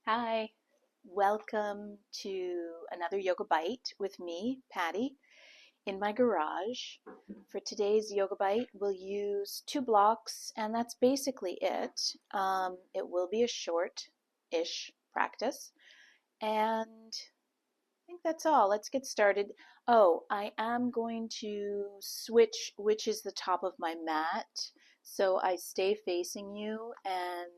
Hi, welcome to another Yoga Byte with me, Patty, in my garage. For today's Yoga Byte, we'll use 2 blocks, and that's basically it. It will be a short-ish practice, and I think that's all. Let's get started. Oh, I am going to switch which is the top of my mat, so I stay facing you and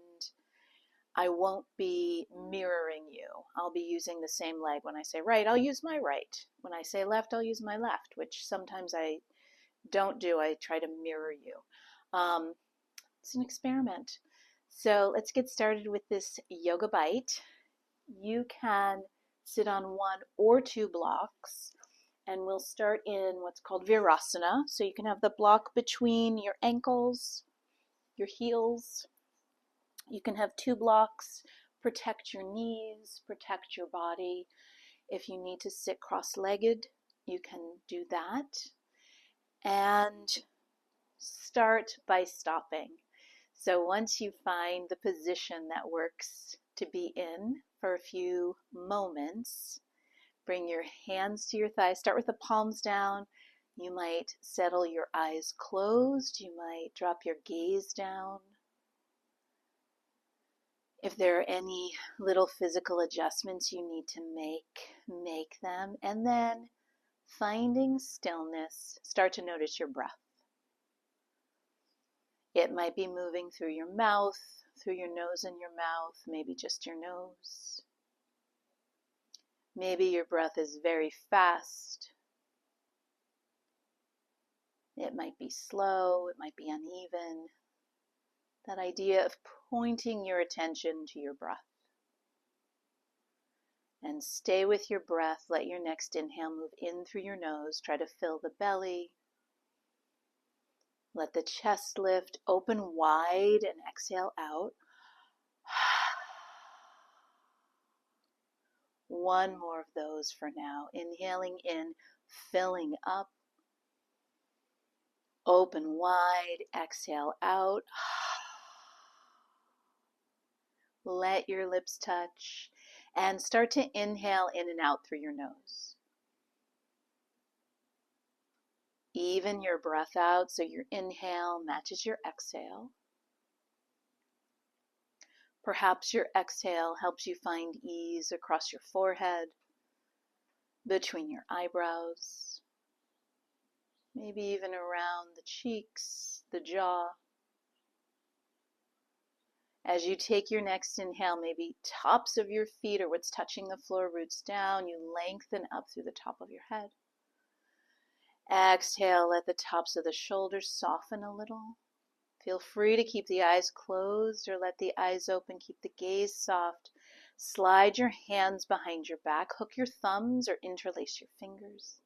I won't be mirroring you. I'll be using the same leg. When I say right, I'll use my right. When I say left, I'll use my left, which sometimes I don't do. I try to mirror you. It's an experiment. So let's get started with this yoga bite. You can sit on 1 or 2 blocks, and we'll start in what's called Virasana. So you can have the block between your ankles, your heels. You can have 2 blocks. Protect your knees, protect your body. If you need to sit cross-legged, you can do that. And start by stopping. So once you find the position that works to be in for a few moments, bring your hands to your thighs. Start with the palms down. You might settle your eyes closed. You might drop your gaze down. If there are any little physical adjustments you need to make them. And then finding stillness, start to notice your breath. It might be moving through your mouth, through your nose and your mouth, maybe just your nose. Maybe your breath is very fast. It might be slow, it might be uneven. That idea of pointing your attention to your breath. And stay with your breath. Let your next inhale move in through your nose. Try to fill the belly. Let the chest lift, open wide, and exhale out. One more of those for now. Inhaling in, filling up. Open wide, exhale out. Let your lips touch. And start to inhale in and out through your nose. Even your breath out so your inhale matches your exhale. Perhaps your exhale helps you find ease across your forehead, between your eyebrows, maybe even around the cheeks, the jaw. As you take your next inhale, maybe tops of your feet are what's touching the floor, roots down. You lengthen up through the top of your head. Exhale, let the tops of the shoulders soften a little. Feel free to keep the eyes closed or let the eyes open. Keep the gaze soft. Slide your hands behind your back. Hook your thumbs or interlace your fingers.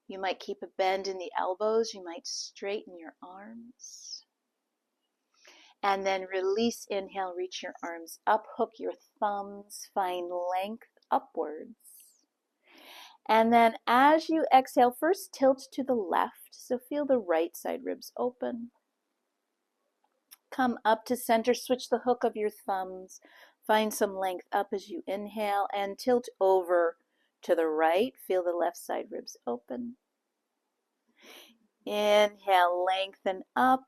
You might keep a bend in the elbows. You might straighten your arms. And then release, inhale, reach your arms up, hook your thumbs, find length upwards. And then as you exhale, first tilt to the left, so feel the right side ribs open. Come up to center, switch the hook of your thumbs, find some length up as you inhale, and tilt over to the right, feel the left side ribs open. Inhale, lengthen up.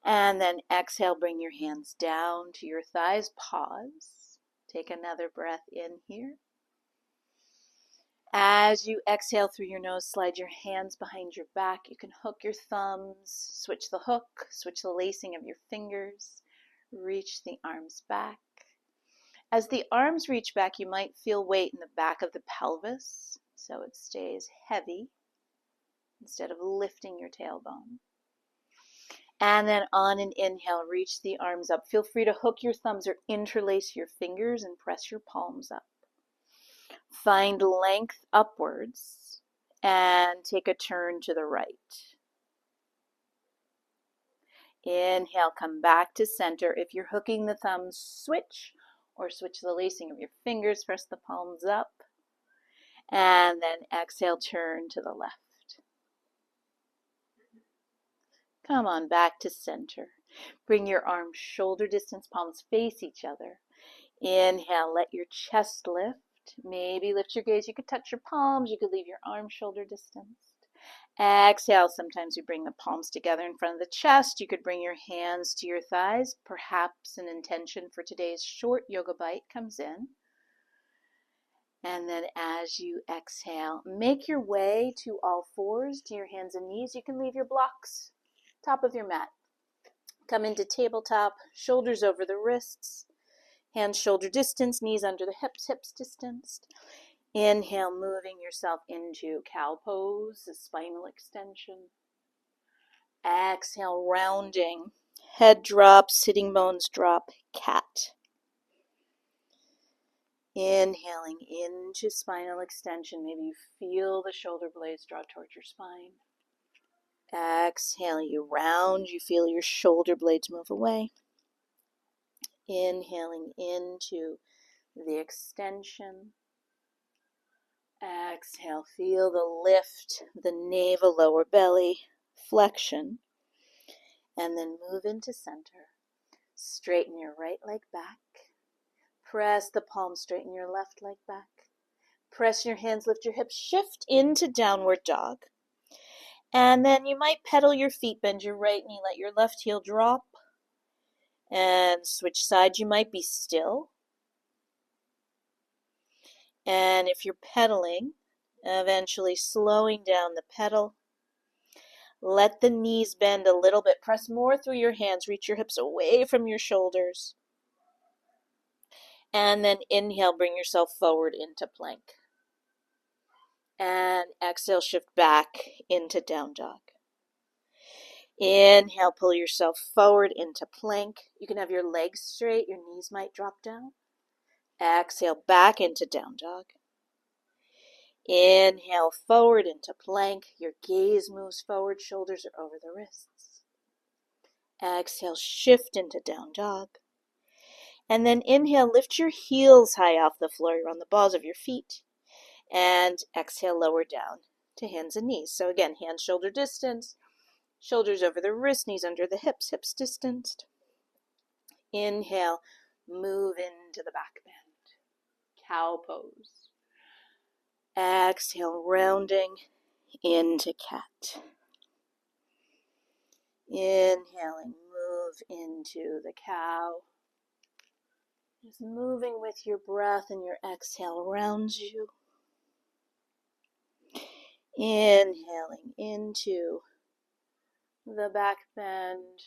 And then exhale, bring your hands down to your thighs. Pause. Take another breath in here. As you exhale through your nose, slide your hands behind your back. You can hook your thumbs, switch the hook, switch the lacing of your fingers. Reach the arms back. As the arms reach back, you might feel weight in the back of the pelvis, so it stays heavy instead of lifting your tailbone. And then on an inhale, reach the arms up. Feel free to hook your thumbs or interlace your fingers and press your palms up. Find length upwards and take a turn to the right. Inhale, come back to center. If you're hooking the thumbs, switch or switch the lacing of your fingers, press the palms up. And then exhale, turn to the left. Come on back to center. Bring your arms shoulder distance, palms face each other. Inhale, let your chest lift. Maybe lift your gaze. You could touch your palms. You could leave your arms shoulder distance. Exhale, sometimes we bring the palms together in front of the chest. You could bring your hands to your thighs. Perhaps an intention for today's short yoga bite comes in. And then as you exhale, make your way to all fours, to your hands and knees. You can leave your blocks, top of your mat. Come into tabletop, shoulders over the wrists, hands shoulder distance, knees under the hips, hips distanced. Inhale, moving yourself into cow pose, a spinal extension. Exhale, rounding, head drop, sitting bones drop, cat. Inhaling into spinal extension. Maybe you feel the shoulder blades draw towards your spine. Exhale, you round, you feel your shoulder blades move away. Inhaling into the extension. Exhale, feel the lift, the navel, lower belly, flexion. And then move into center. Straighten your right leg back. Press the palms, straighten your left leg back. Press your hands, lift your hips, shift into downward dog. And then you might pedal your feet, bend your right knee, let your left heel drop. And switch sides, you might be still. And if you're pedaling, eventually slowing down the pedal. Let the knees bend a little bit. Press more through your hands. Reach your hips away from your shoulders. And then inhale, bring yourself forward into plank. And exhale, shift back into down dog. Inhale, pull yourself forward into plank. You can have your legs straight. Your knees might drop down. Exhale, back into down dog. Inhale, forward into plank. Your gaze moves forward, shoulders are over the wrists. Exhale, shift into down dog. And then inhale, lift your heels high off the floor. You're on the balls of your feet. And exhale, lower down to hands and knees. So again, hands shoulder distance, shoulders over the wrist, knees under the hips, hips distanced. Inhale, move into the back bend. Cow pose. Exhale, rounding into cat. Inhaling, move into the cow. Just moving with your breath, and your exhale rounds you. Inhaling into the back bend.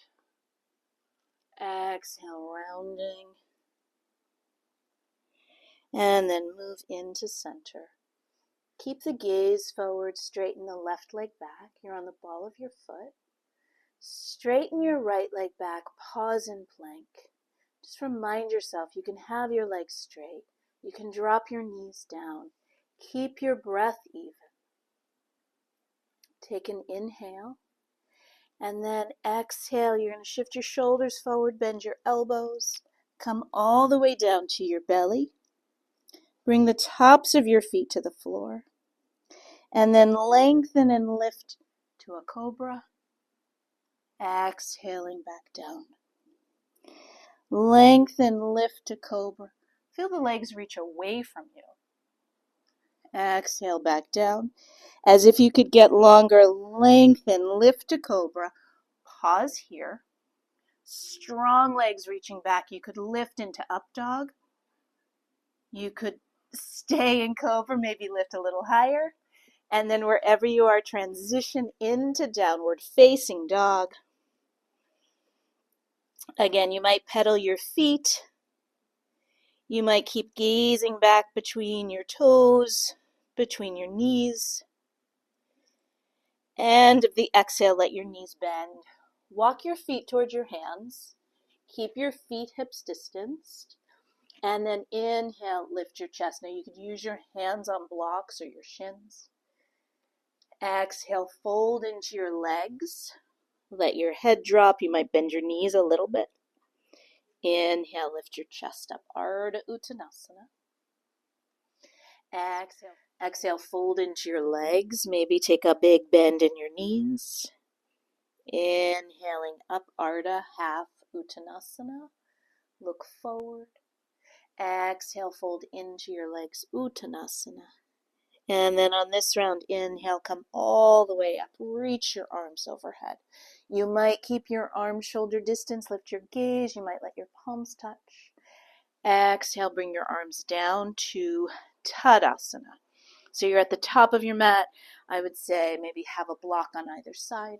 Exhale, rounding. And then move into center. Keep the gaze forward, straighten the left leg back. You're on the ball of your foot. Straighten your right leg back, pause in plank. Just remind yourself you can have your legs straight. You can drop your knees down. Keep your breath even. Take an inhale. And then exhale. You're going to shift your shoulders forward, bend your elbows. Come all the way down to your belly. Bring the tops of your feet to the floor. And then lengthen and lift to a cobra. Exhaling back down. Lengthen, lift to cobra. Feel the legs reach away from you. Exhale back down. As if you could get longer, lengthen, lift to cobra. Pause here. Strong legs reaching back. You could lift into up dog. You could stay in cobra, maybe lift a little higher. And then wherever you are, transition into downward facing dog. Again, you might pedal your feet. You might keep gazing back between your toes, between your knees. And of the exhale, let your knees bend. Walk your feet towards your hands. Keep your feet hips distanced. And then inhale, lift your chest. Now you could use your hands on blocks or your shins. Exhale, fold into your legs. Let your head drop. You might bend your knees a little bit. Inhale, lift your chest up. Ardha Uttanasana. Exhale, fold into your legs. Maybe take a big bend in your knees. Inhaling up, Ardha, half Uttanasana. Look forward. Exhale, fold into your legs, Uttanasana. And then on this round, inhale, come all the way up. Reach your arms overhead. You might keep your arms shoulder distance, lift your gaze. You might let your palms touch. Exhale, bring your arms down to Tadasana. So you're at the top of your mat. I would say maybe have a block on either side.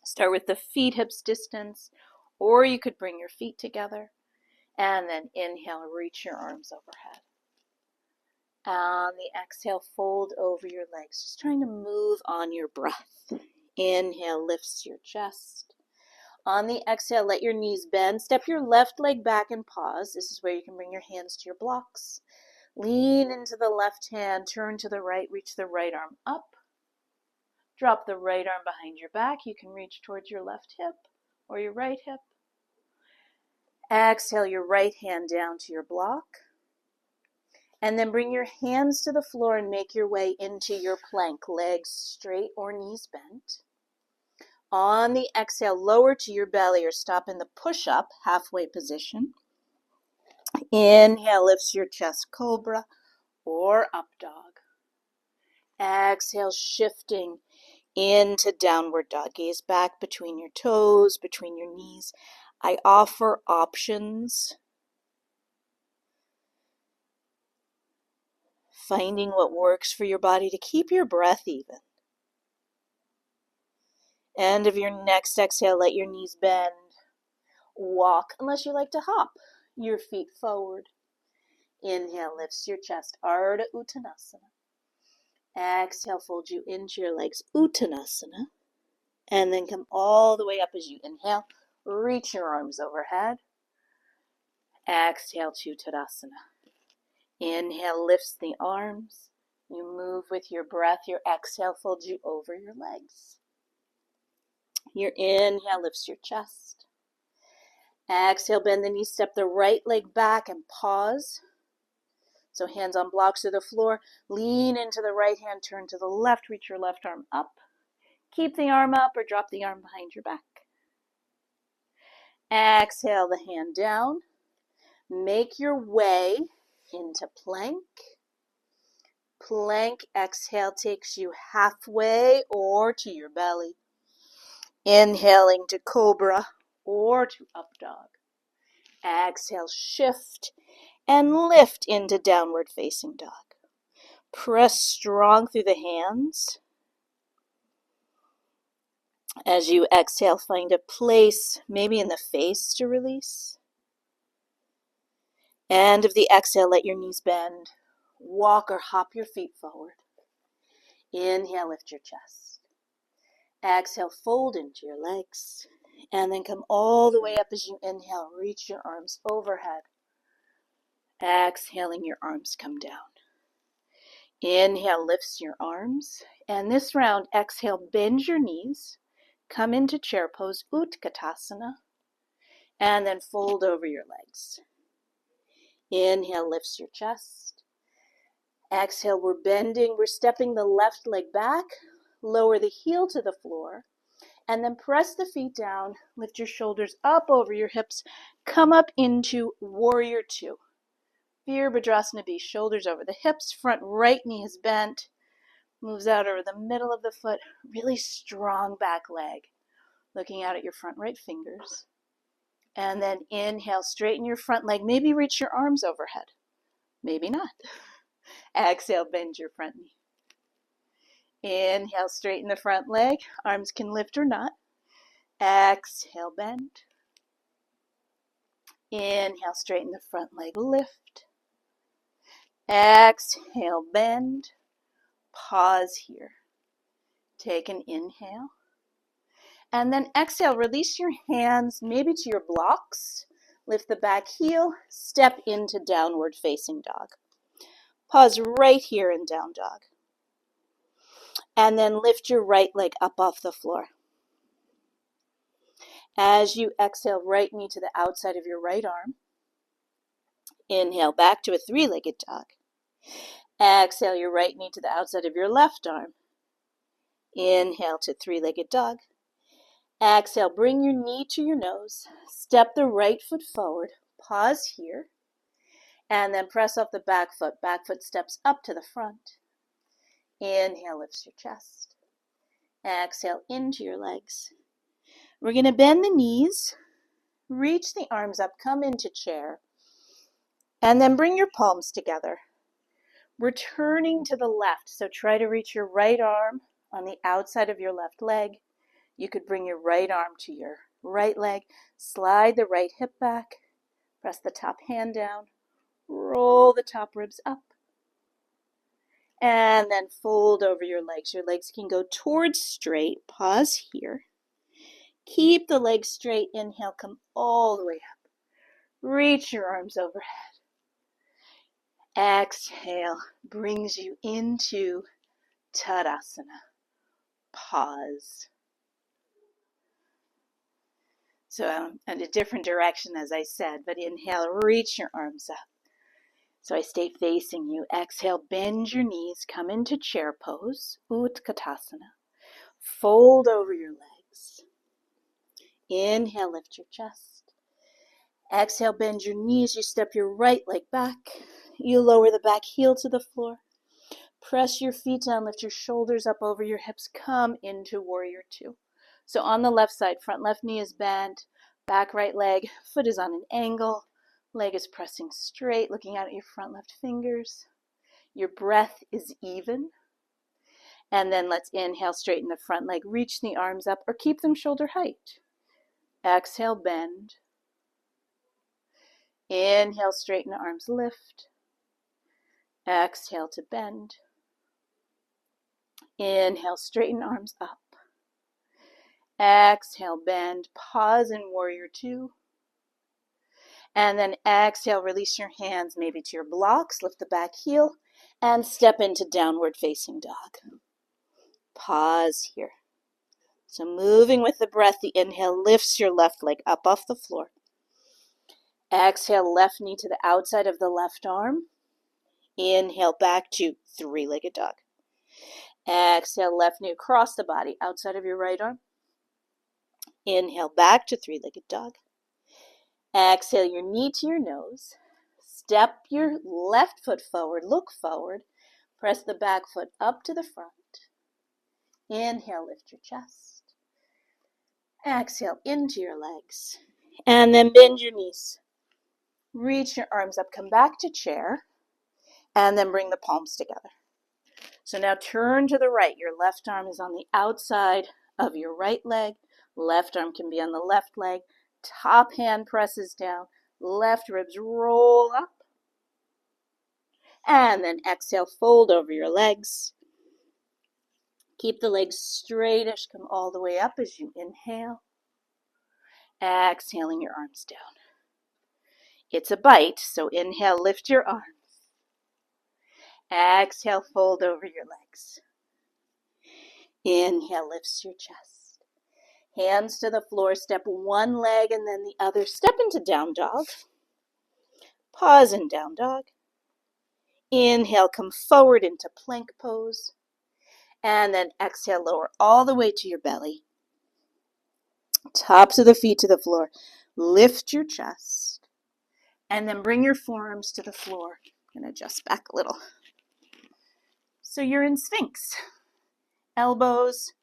Start with the feet hips distance, or you could bring your feet together. And then inhale, reach your arms overhead. On the exhale, fold over your legs, just trying to move on your breath. Inhale, lifts your chest. On the exhale, let your knees bend. Step your left leg back and pause. This is where you can bring your hands to your blocks. Lean into the left hand, turn to the right, reach the right arm up. Drop the right arm behind your back. You can reach towards your left hip or your right hip. Exhale your right hand down to your block. And then bring your hands to the floor and make your way into your plank, legs straight or knees bent. On the exhale, lower to your belly or stop in the push-up, halfway position. Inhale, lifts your chest, cobra or up dog. Exhale, shifting into downward dog. Gaze back between your toes, between your knees. I offer options. Finding what works for your body to keep your breath even. End of your next exhale, let your knees bend. Walk, unless you like to hop, your feet forward. Inhale, lifts your chest, Ardha Uttanasana. Exhale, fold you into your legs, Uttanasana. And then come all the way up as you inhale. Reach your arms overhead. Exhale to Tadasana. Inhale, lifts the arms. You move with your breath. Your exhale folds you over your legs. Your inhale lifts your chest. Exhale, bend the knees, step the right leg back and pause. So hands on blocks to the floor. Lean into the right hand, turn to the left, reach your left arm up. Keep the arm up or drop the arm behind your back. Exhale the hand down. Make your way into plank. Plank, exhale takes you halfway or to your belly. Inhaling to cobra or to up dog. Exhale, shift and lift into downward facing dog. Press strong through the hands. As you exhale, find a place, maybe in the face, to release. End of the exhale, let your knees bend. Walk or hop your feet forward. Inhale, lift your chest. Exhale, fold into your legs. And then come all the way up as you inhale. Reach your arms overhead. Exhaling, your arms come down. Inhale, lifts your arms. And this round, exhale, bend your knees. Come into chair pose, Utkatasana. And then fold over your legs. Inhale, lifts your chest. Exhale, we're bending. We're stepping the left leg back. Lower the heel to the floor. And then press the feet down. Lift your shoulders up over your hips. Come up into warrior two. Virabhadrasana B, shoulders over the hips. Front right knee is bent. Moves out over the middle of the foot. Really strong back leg. Looking out at your front right fingers. And then inhale, straighten your front leg. Maybe reach your arms overhead. Maybe not. Exhale, bend your front knee. Inhale, straighten the front leg. Arms can lift or not. Exhale, bend. Inhale, straighten the front leg, lift. Exhale, bend. Pause here. Take an inhale. And then exhale, release your hands maybe to your blocks. Lift the back heel, step into downward facing dog. Pause right here in down dog. And then lift your right leg up off the floor. As you exhale, right knee to the outside of your right arm. Inhale, back to a three-legged dog. Exhale, your right knee to the outside of your left arm. Inhale to three-legged dog. Exhale, bring your knee to your nose. Step the right foot forward. Pause here. And then press off the back foot. Back foot steps up to the front. Inhale, lifts your chest. Exhale into your legs. We're going to bend the knees, reach the arms up, come into chair, and then bring your palms together. We're turning to the left, so try to reach your right arm on the outside of your left leg. You could bring your right arm to your right leg, slide the right hip back, press the top hand down, roll the top ribs up, and then fold over your legs. Your legs can go towards straight. Pause here. Keep the legs straight. Inhale, come all the way up. Reach your arms overhead. Exhale brings you into Tadasana. Pause. So in a different direction, as I said, but inhale, reach your arms up. So I stay facing you. Exhale, bend your knees, come into chair pose, Utkatasana. Fold over your legs. Inhale, lift your chest. Exhale, bend your knees. You step your right leg back. You lower the back heel to the floor. Press your feet down, lift your shoulders up over your hips. Come into Warrior Two. So on the left side, front left knee is bent, back right leg, foot is on an angle, leg is pressing straight, looking out at your front left fingers. Your breath is even. And then let's inhale, straighten the front leg, reach the arms up or keep them shoulder height. Exhale, bend. Inhale, straighten the arms, lift. Exhale to bend. Inhale, straighten arms up. Exhale, bend, pause in Warrior Two. And then exhale, release your hands maybe to your blocks, lift the back heel, and step into Downward Facing Dog. Pause here. So moving with the breath, the inhale lifts your left leg up off the floor. Exhale, left knee to the outside of the left arm. Inhale, back to Three-Legged Dog. Exhale, left knee across the body, outside of your right arm. Inhale, back to Three-Legged Dog. Exhale, your knee to your nose. Step your left foot forward, look forward. Press the back foot up to the front. Inhale, lift your chest. Exhale, into your legs. And then bend your knees. Reach your arms up, come back to chair. And then bring the palms together. So now turn to the right. Your left arm is on the outside of your right leg. Left arm can be on the left leg. Top hand presses down. Left ribs roll up. And then exhale, fold over your legs. Keep the legs straightish. Come all the way up as you inhale. Exhaling your arms down. It's a bite, so inhale, lift your arms. Exhale, fold over your legs. Inhale, lifts your chest. Hands to the floor, step one leg and then the other. Step into Down Dog. Pause in Down Dog. Inhale, come forward into Plank Pose. And then exhale, lower all the way to your belly. Tops of the feet to the floor. Lift your chest. And then bring your forearms to the floor. I'm going to adjust back a little. So you're in Sphinx. Elbows,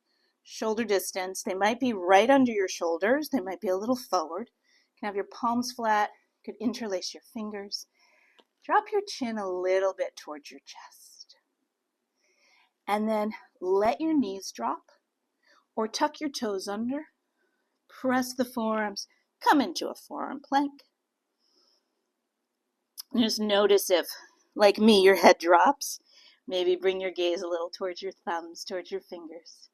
shoulder distance. They might be right under your shoulders. They might be a little forward. You can have your palms flat. You could interlace your fingers. Drop your chin a little bit towards your chest. And then let your knees drop or tuck your toes under. Press the forearms. Come into a forearm plank. Just notice if, like me, your head drops. Maybe bring your gaze a little towards your thumbs, towards your fingers.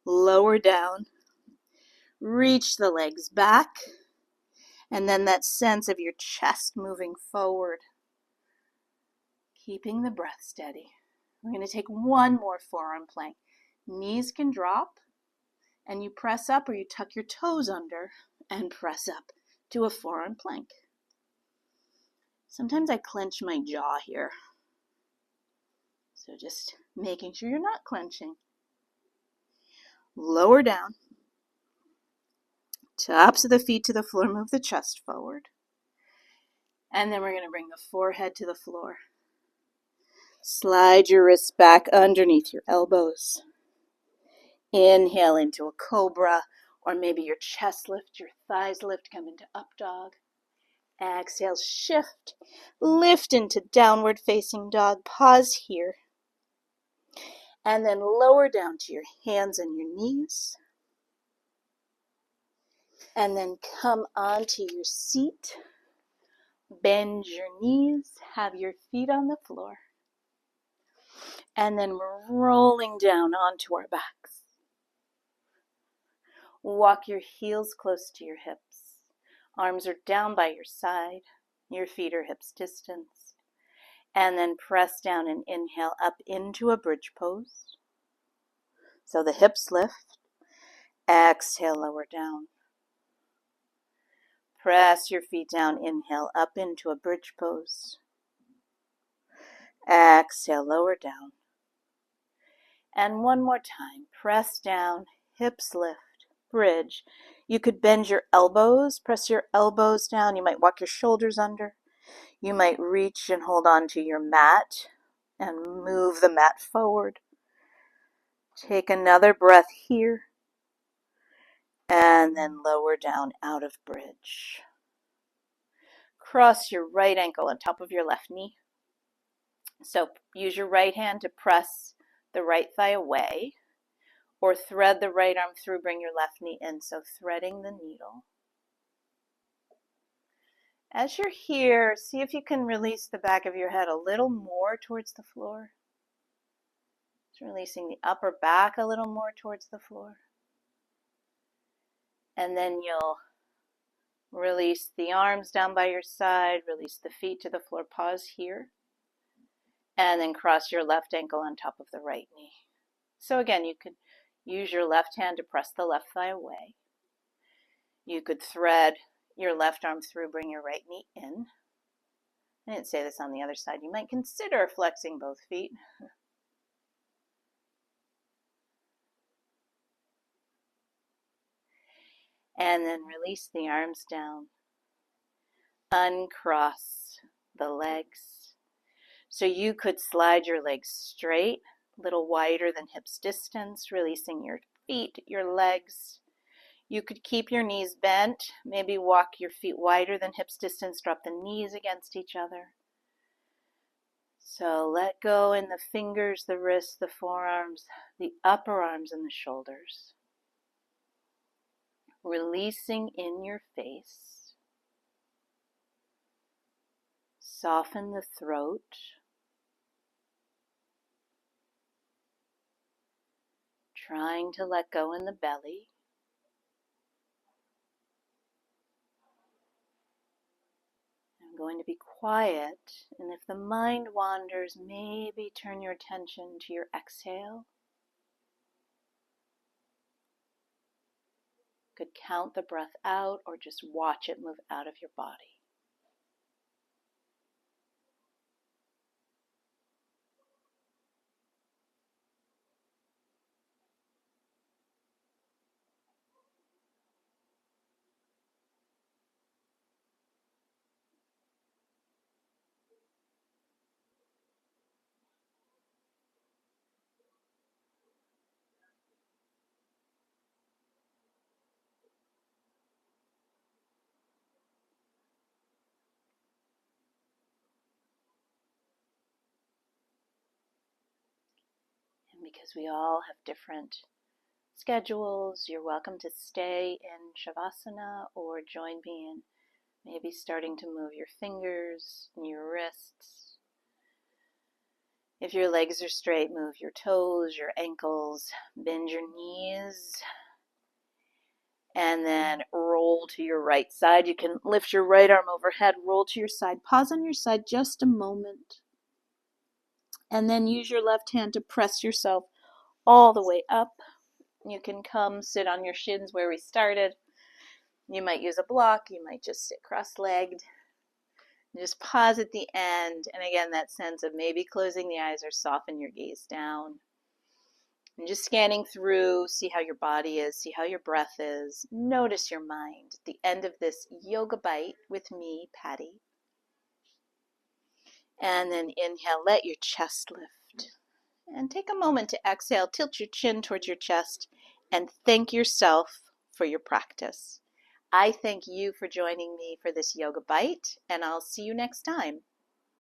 Lower down. Reach the legs back. And then that sense of your chest moving forward. Keeping the breath steady. We're going to take one more forearm plank. Knees can drop. And you press up or you tuck your toes under and press up to a forearm plank. Sometimes I clench my jaw here. So just making sure you're not clenching. Lower down. Tops of the feet to the floor, move the chest forward. And then we're going to bring the forehead to the floor. Slide your wrists back underneath your elbows. Inhale into a cobra, or maybe your chest lift, your thighs lift, come into up dog. Exhale, shift, lift into downward facing dog. Pause here. And then lower down to your hands and your knees. And then come onto your seat. Bend your knees, have your feet on the floor. And then we're rolling down onto our backs. Walk your heels close to your hips. Arms are down by your side. Your feet are hips distance. And then press down and inhale up into a bridge pose. So the hips lift. Exhale, lower down. Press your feet down. Inhale up into a bridge pose. Exhale, lower down. And one more time. Press down, hips lift, bridge. You could bend your elbows, press your elbows down. You might walk your shoulders under. You might reach and hold on to your mat and move the mat forward. Take another breath here. And then lower down out of bridge. Cross your right ankle on top of your left knee. So use your right hand to press the right thigh away, or thread the right arm through, bring your left knee in. So threading the needle. As you're here, see if you can release the back of your head a little more towards the floor. Just releasing the upper back a little more towards the floor. And then you'll release the arms down by your side, release the feet to the floor, pause here, and then cross your left ankle on top of the right knee. So again, you could use your left hand to press the left thigh away. You could thread your left arm through, bring your right knee in. I didn't say this on the other side. You might consider flexing both feet. And then release the arms down. Uncross the legs. So you could slide your legs straight, a little wider than hips distance, releasing your feet, your legs. You could keep your knees bent, maybe walk your feet wider than hips distance, drop the knees against each other. So let go in the fingers, the wrists, the forearms, the upper arms, and the shoulders. Releasing in your face. Soften the throat. Trying to let go in the belly. I'm going to be quiet, and if the mind wanders, maybe turn your attention to your exhale. Could count the breath out or just watch it move out of your body. And because we all have different schedules, you're welcome to stay in Shavasana or join me in maybe starting to move your fingers and your wrists. If your legs are straight, move your toes, your ankles, bend your knees, and then roll to your right side. You can lift your right arm overhead, roll to your side, pause on your side just a moment, and then use your left hand to press yourself all the way up. You can come sit on your shins where we started. You might use a block, you might just sit cross-legged. Just pause at the end, and again, that sense of maybe closing the eyes or soften your gaze down. And just scanning through, see how your body is, see how your breath is. Notice your mind. At the end of this yoga bite with me, Patty, And then inhale, let your chest lift. And take a moment to exhale, tilt your chin towards your chest, and thank yourself for your practice. I thank you for joining me for this Yoga Bite, and I'll see you next time.